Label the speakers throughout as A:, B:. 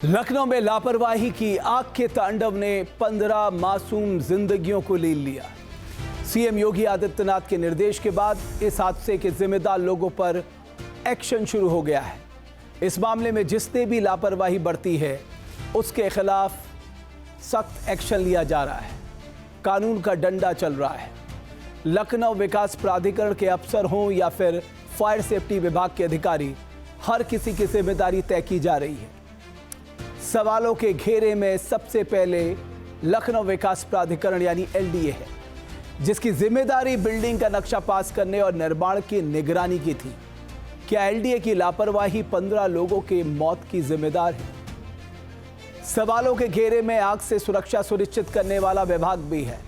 A: लखनऊ में लापरवाही की आग के तांडव ने 15 मासूम जिंदगियों को ले लिया। सीएम योगी आदित्यनाथ के निर्देश के बाद इस हादसे के जिम्मेदार लोगों पर एक्शन शुरू हो गया है। इस मामले में जिसने भी लापरवाही बरती है उसके खिलाफ सख्त एक्शन लिया जा रहा है। कानून का डंडा चल रहा है। लखनऊ विकास प्राधिकरण के अफसर हों या फिर फायर सेफ्टी विभाग के अधिकारी, हर किसी की जिम्मेदारी तय की जा रही है। सवालों के घेरे में सबसे पहले लखनऊ विकास प्राधिकरण यानी एलडीए है, जिसकी जिम्मेदारी बिल्डिंग का नक्शा पास करने और निर्माण की निगरानी की थी। क्या एलडीए की लापरवाही 15 लोगों की मौत की जिम्मेदार है? सवालों के घेरे में आग से सुरक्षा सुनिश्चित करने वाला विभाग भी है।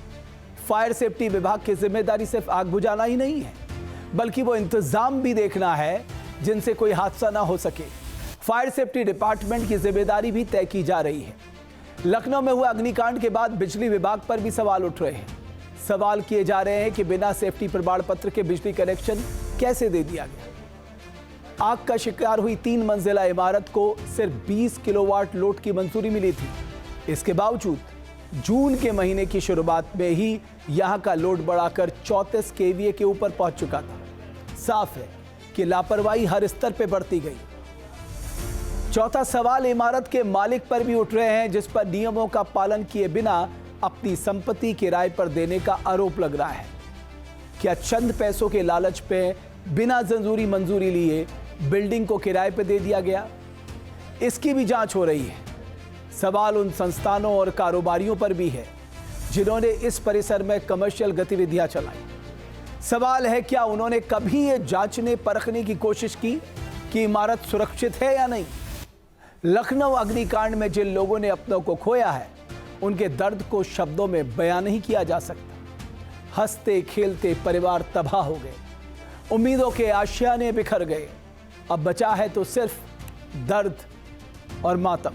A: फायर सेफ्टी विभाग की जिम्मेदारी सिर्फ आग बुझाना ही नहीं है, बल्कि वो इंतजाम भी देखना है जिनसे कोई हादसा ना हो सके। फायर सेफ्टी डिपार्टमेंट की जिम्मेदारी भी तय की जा रही है। लखनऊ में हुए अग्निकांड के बाद बिजली विभाग पर भी सवाल उठ रहे हैं। सवाल किए जा रहे हैं कि बिना सेफ्टी प्रमाण पत्र के बिजली कनेक्शन कैसे दे दिया गया। आग का शिकार हुई 3 मंजिला इमारत को सिर्फ 20 किलोवाट लोड की मंजूरी मिली थी। इसके बावजूद जून के महीने की शुरुआत में ही यहां का लोड बढ़ाकर 34 केवीए के ऊपर पहुंच चुका था। साफ है कि लापरवाही हर स्तर पर बढ़ती गई। चौथा सवाल इमारत के मालिक पर भी उठ रहे हैं, जिस पर नियमों का पालन किए बिना अपनी संपत्ति किराए पर देने का आरोप लग रहा है। क्या चंद पैसों के लालच पे बिना जरूरी मंजूरी लिए बिल्डिंग को किराए पर दे दिया गया? इसकी भी जांच हो रही है। सवाल उन संस्थानों और कारोबारियों पर भी है जिन्होंने इस परिसर में कमर्शियल गतिविधियां चलाई। सवाल है, क्या उन्होंने कभी ये जांचने परखने की कोशिश की कि इमारत सुरक्षित है या नहीं? लखनऊ अग्निकांड में जिन लोगों ने अपनों को खोया है, उनके दर्द को शब्दों में बयान नहीं किया जा सकता। हंसते खेलते परिवार तबाह हो गए, उम्मीदों के आशियाने बिखर गए। अब बचा है तो सिर्फ दर्द और मातम।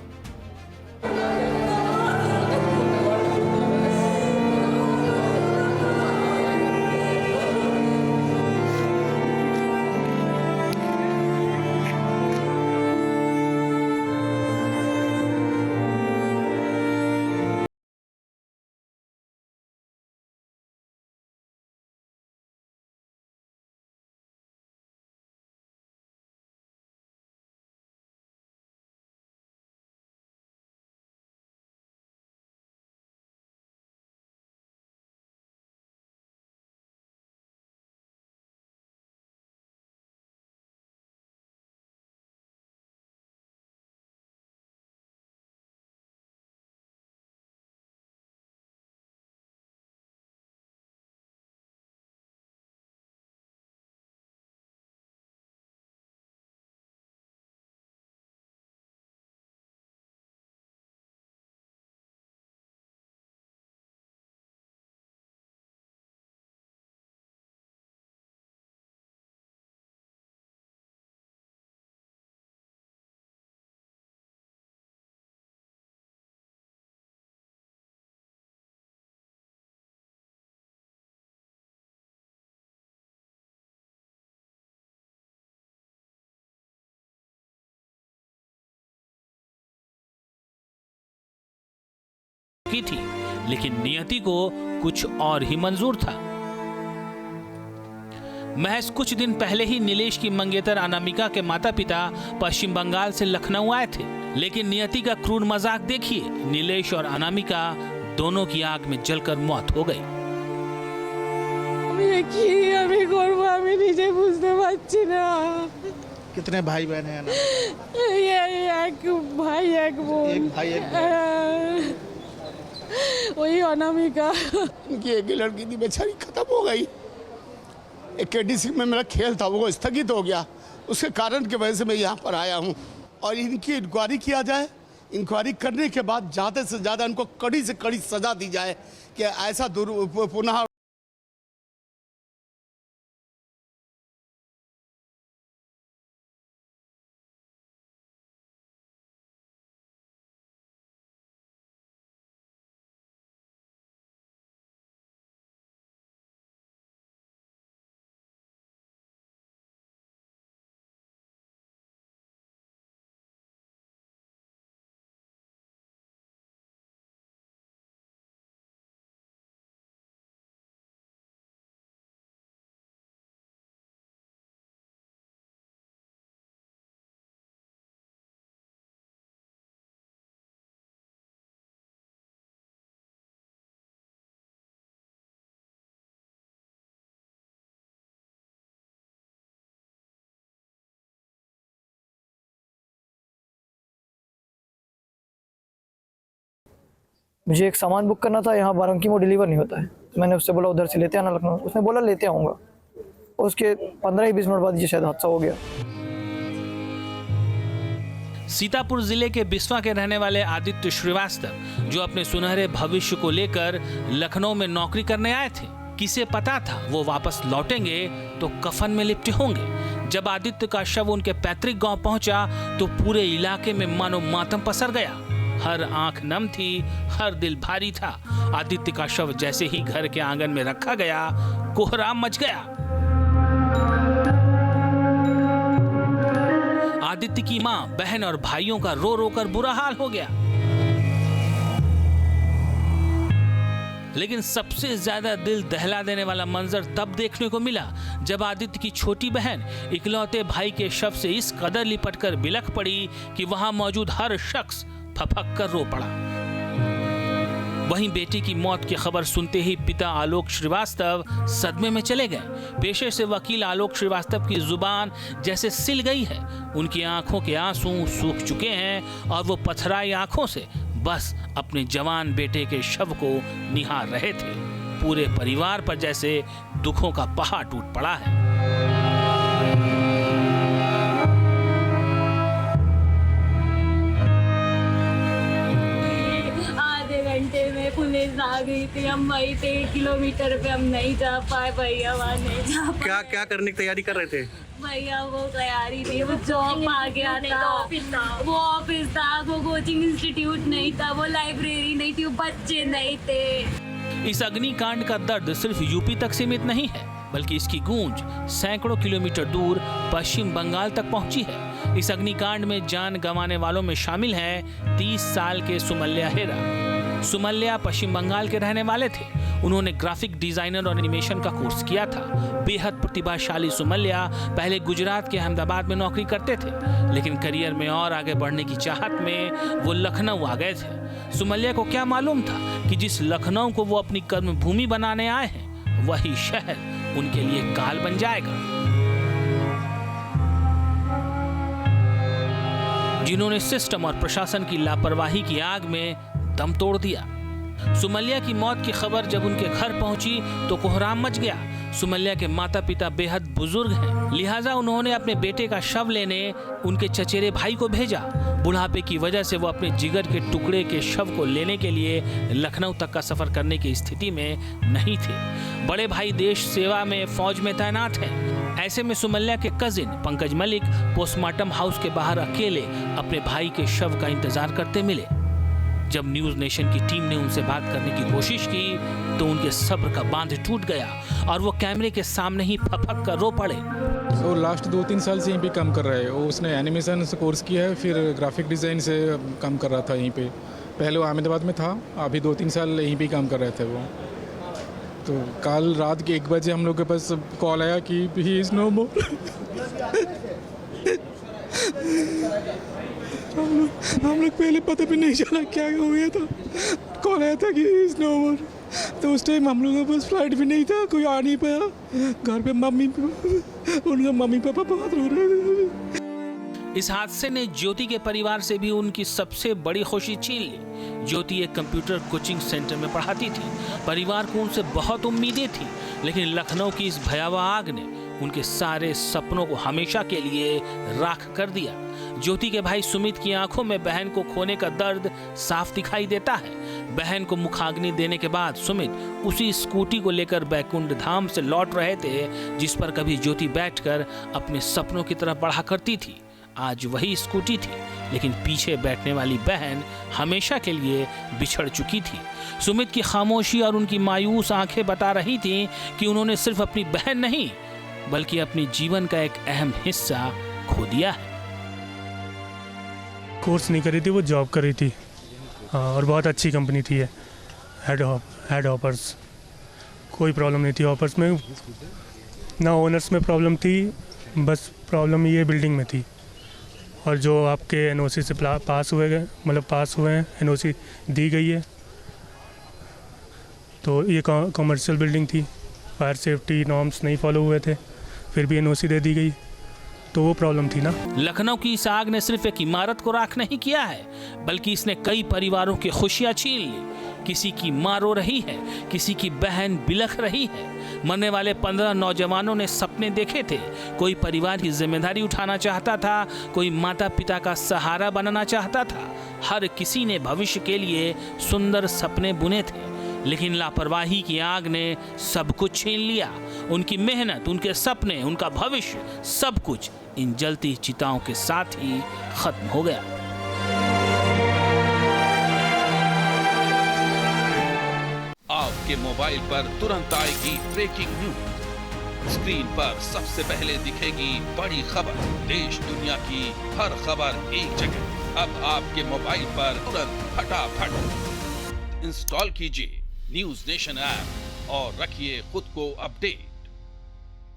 B: की थी, लेकिन नियति को कुछ और ही मंजूर था। महज कुछ दिन पहले ही नीलेश की मंगेतर अनामिका के माता पिता पश्चिम बंगाल से लखनऊ आए थे, लेकिन नियति का क्रूर मजाक देखिए। नीलेश और अनामिका दोनों की आग में जलकर मौत हो गई।
C: कितने भाई बहन हैं?
D: एक भाई एक वही अनामिका।
C: उनकी एक ही लड़की थी, बेचारी खत्म हो गई। एक केडीसी में मेरा खेल था, वो स्थगित हो गया। उसके कारण की वजह से मैं यहाँ पर आया हूँ और इनकी इंक्वायरी किया जाए। इंक्वायरी करने के बाद ज़्यादा से ज़्यादा इनको कड़ी से कड़ी सजा दी जाए कि ऐसा पुनः
E: मुझे एक सामान बुक करना था, यहाँ बारांकी में डिलीवर नहीं होता है। मैंने उससे बोला उधर से लेते आना लखनऊ, उसने बोला लेते आऊँगा। उसके 15-20 मिनट बाद ये शायद हादसा हो गया।
B: सीतापुर जिले के बिस्वा के रहने वाले आदित्य श्रीवास्तव, जो अपने सुनहरे भविष्य को लेकर लखनऊ में नौकरी करने आए थे, किसे पता था वो वापस लौटेंगे तो कफन में लिपटे होंगे। जब आदित्य का शव उनके पैतृक गांव पहुंचा तो पूरे इलाके में मानो मातम पसर गया। हर आंख नम थी, हर दिल भारी था। आदित्य का शव जैसे ही घर के आंगन में रखा गया, कोहराम मच गया। आदित्य की मां, बहन और भाइयों का रो रो कर बुरा हाल हो गया। लेकिन सबसे ज्यादा दिल दहला देने वाला मंजर तब देखने को मिला जब आदित्य की छोटी बहन इकलौते भाई के शव से इस कदर लिपटकर बिलख पड़ी कि वहां मौजूद हर शख्स फपक कर रो पड़ा। वहीं बेटी की मौत की खबर सुनते ही पिता आलोक श्रीवास्तव सदमे में चले गए। पेशे से वकील आलोक श्रीवास्तव की जुबान जैसे सिल गई है। उनकी आंखों के आंसू सूख चुके हैं और वो पथराई आंखों से बस अपने जवान बेटे के शव को निहार रहे थे। पूरे परिवार पर जैसे दुखों का पहाड़ टूट पड़ा है।
F: घंटे में पुलिस आ गई थी, हम वही थे 1 किलोमीटर पे, हम नहीं जा पाए भैया, वहाँ नहीं जा पाए।
G: क्या क्या करने की तैयारी कर रहे थे
F: भैया? वो तैयारी थी, वो जॉब आ गया था, वो ऑफिस था, वो कोचिंग इंस्टीट्यूट नहीं था, वो लाइब्रेरी नहीं थी, वो बच्चे नहीं थे।
B: इस अग्निकांड का दर्द सिर्फ यूपी तक सीमित नहीं है, बल्कि इसकी गूंज सैकड़ों किलोमीटर दूर पश्चिम बंगाल तक पहुंची है। इस अग्निकांड में जान गंवाने वालों में शामिल हैं 30 साल के सुमल्या हेरा। सुमल्या पश्चिम बंगाल के रहने वाले थे। उन्होंने ग्राफिक डिजाइनर और एनिमेशन का कोर्स किया था। बेहद प्रतिभाशाली सुमल्या पहले गुजरात के अहमदाबाद में नौकरी करते थे, लेकिन करियर में और आगे बढ़ने की चाहत में वो लखनऊ आ गए थे। सुमल्या को क्या मालूम था कि जिस लखनऊ को वो अपनी कर्मभूमि बनाने आए हैं, वही शहर उनके लिए काल बन जाएगा। जिन्होंने सिस्टम और प्रशासन की लापरवाही की आग में दम तोड़ दिया। सुमल्या की मौत की खबर जब उनके घर पहुंची तो कोहराम मच गया। सुमल्या के माता पिता बेहद बुजुर्ग हैं, लिहाजा उन्होंने अपने बेटे का शव लेने उनके चचेरे भाई को भेजा। बुढ़ापे की वजह से वो अपने जिगर के टुकड़े के शव को लेने के लिए लखनऊ तक का सफर करने की स्थिति में नहीं थे। बड़े भाई देश सेवा में फौज में तैनात हैं। ऐसे में सुमल्या के cousin Pankaj Malik postmortem house के बाहर अकेले अपने भाई के शव का इंतजार करते मिले। जब न्यूज नेशन की टीम ने उनसे बात करने की कोशिश की तो उनके सब्र का बांध टूट गया और वो कैमरे के सामने ही फपक कर रो पड़े।
H: वो लास्ट 2-3 साल से यहीं पे काम कर रहा है। वो उसने एनिमेशन से कोर्स किया है, फिर ग्राफिक डिज़ाइन से काम कर रहा था यहीं पे। पहले वो अहमदाबाद में था, अभी 2-3 साल यहीं पे काम कर रहे थे वो। तो कल रात के 1 बजे हम लोग के पास कॉल आया कि ही इज़ नो मोर। हम लोग पहले पता भी नहीं चला क्या हो गया था। कॉल आया था कि इज़ नो मोर। तो उस टाइम हम लोगों के पास फ्लाइट भी नहीं था, कोई आ नहीं पाया। घर पे उनका मम्मी पापा बहुत रो रहे थे।
B: इस हादसे ने ज्योति के परिवार से भी उनकी सबसे बड़ी खुशी छीन ली। ज्योति एक कंप्यूटर कोचिंग सेंटर में पढ़ाती थी। परिवार को उनसे बहुत उम्मीदें थी, लेकिन लखनऊ की इस भयावह आग ने उनके सारे सपनों को हमेशा के लिए राख कर दिया। ज्योति के भाई सुमित की आंखों में बहन को खोने का दर्द साफ दिखाई देता है। बहन को मुखाग्नि देने के बाद सुमित उसी स्कूटी को लेकर बैकुंठ धाम से लौट रहे थे जिस पर कभी ज्योति बैठकर अपने सपनों की तरफ बढ़ा करती थी। आज वही स्कूटी थी, लेकिन पीछे बैठने वाली बहन हमेशा के लिए बिछड़ चुकी थी। सुमित की खामोशी और उनकी मायूस आंखें बता रही थीं कि उन्होंने सिर्फ अपनी बहन नहीं बल्कि अपने जीवन का एक अहम हिस्सा खो दिया है।
I: कोर्स नहीं करी थी, वो जॉब करी थी। और बहुत अच्छी कंपनी थी ये, हेड ऑपर्स। कोई प्रॉब्लम नहीं थी ऑपर्स में, ना ओनर्स में प्रॉब्लम थी, बस प्रॉब्लम ये बिल्डिंग में थी। और जो आपके एनओसी से पास हुए हैं, एनओसी दी गई है, तो ये कमर्शियल बिल्डिंग थी। फायर सेफ्टी नॉर्म्स नहीं फॉलो हुए थे, फिर भी एनओसी दे दी गई। तो वो प्रॉब्लम थी ना।
B: लखनऊ की इस आग ने सिर्फ एक इमारत को राख नहीं किया है, बल्कि इसने कई परिवारों की खुशियां छीन ली। किसी की मां रो रही है, किसी की बहन बिलख रही है। मरने वाले 15 नौजवानों ने सपने देखे थे। कोई परिवार की जिम्मेदारी उठाना चाहता था, कोई माता पिता का सहारा बनना चाहता था। हर किसी ने भविष्य के लिए सुंदर सपने बुने थे, लेकिन लापरवाही की आग ने सब कुछ छीन लिया। उनकी मेहनत, उनके सपने, उनका भविष्य, सब कुछ इन जलती चिताओं के साथ ही खत्म हो गया।
J: आपके मोबाइल पर तुरंत आएगी ब्रेकिंग न्यूज। स्क्रीन पर सबसे पहले दिखेगी बड़ी खबर। देश दुनिया की हर खबर एक जगह। अब आपके मोबाइल पर तुरंत फटाफट इंस्टॉल कीजिए न्यूज नेशन ऐप और रखिए खुद को अपडेट।